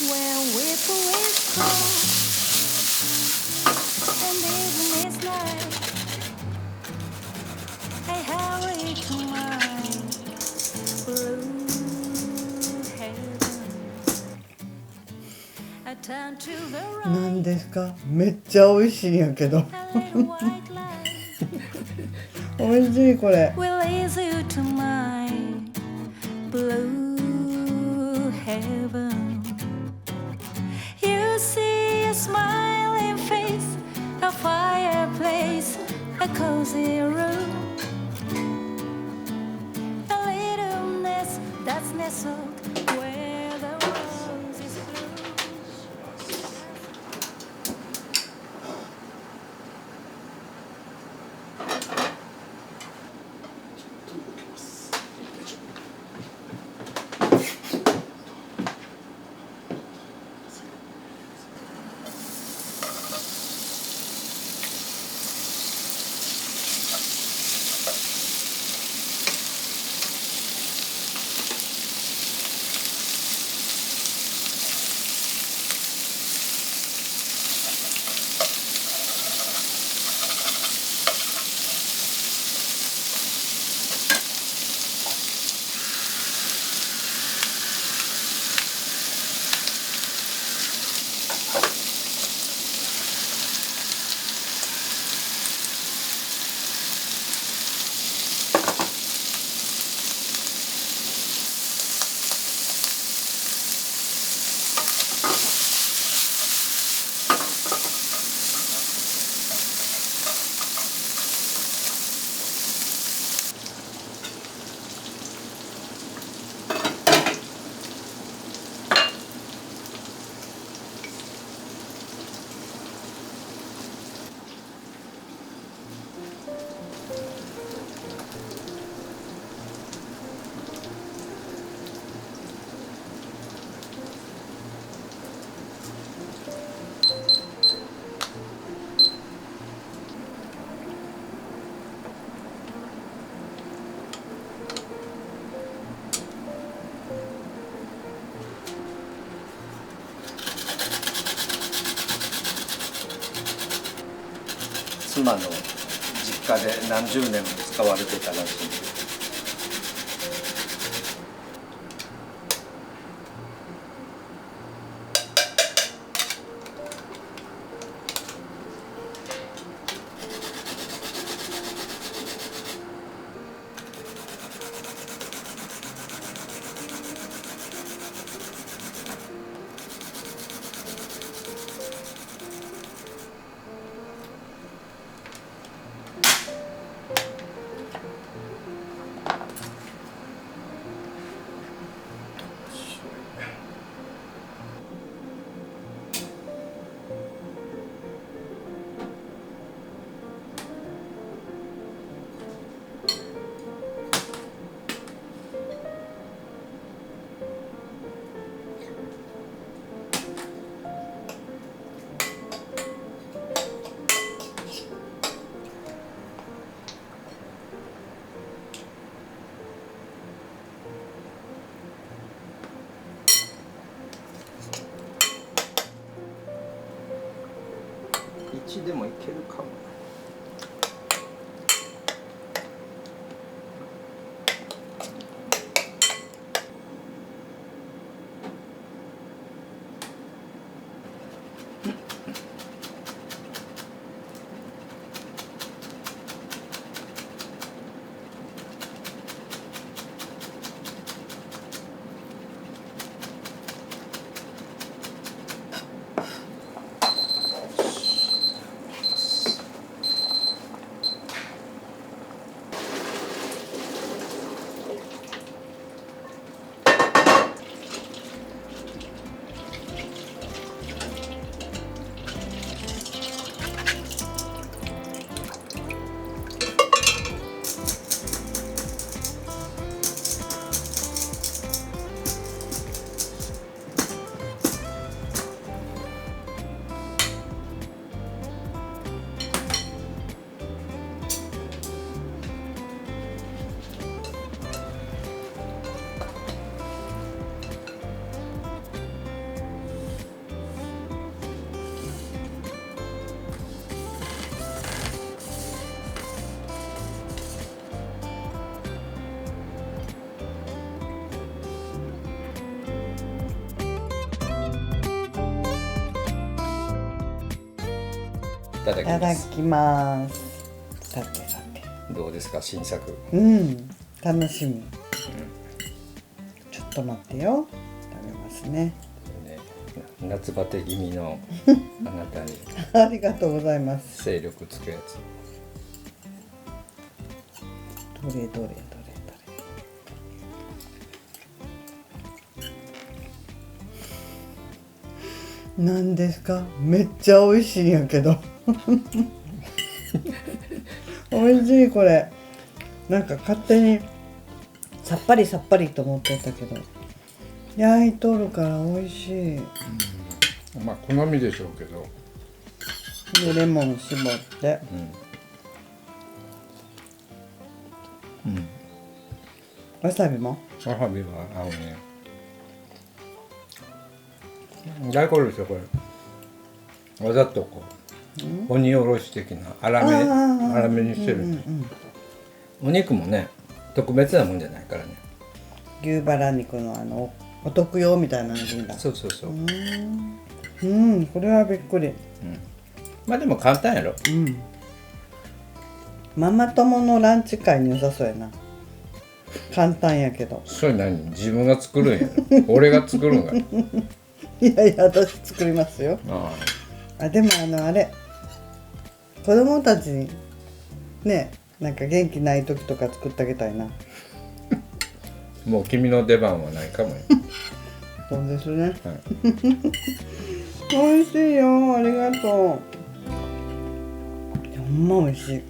where whipple is cold and even is night. I hurry to my blue heaven. I turn to the なん right, ですか？めっちゃ美味しいんやけど。 a little white light 美味しいこれ。 will lead you to my blue heaven. You see a smiling face, a fireplace, a cozy room, a little nest that's nestled where the roses bloom. 妻の実家で何十年も使われてたらしい。1でもいけるかも。ただいただきます。きますさてさてどうですか新作。うん楽しみ、ちょっと待ってよ食べますねね、夏バテ気味のあなたにありがとうございます精力つくやつ。どれどれどれどれなんですかめっちゃ美味しいんやけど美味しいこれなんか勝手にさっぱりさっぱりと思ってたけど焼いとるから美味しいまあ好みでしょうけど、でレモン絞ってわさびもわさびは合うね。大根ですよこれ。わざとこう鬼おろし的な粗めにしてる、お肉もね特別なもんじゃないからね。牛バラ肉のお得用みたいなのでいいんだそうそうそう。これはびっくりまあでも簡単やろ。ママ友のランチ会に良さそうやな簡単やけどそれ何自分が作るんやろ俺が作るんが。いやいや私作りますよあでもあれ子供たちにねなんか元気ない時とか作ってあげたいなもう君の出番はないかもよ。そうですね、はい美味しいよありがとうほんま美味しい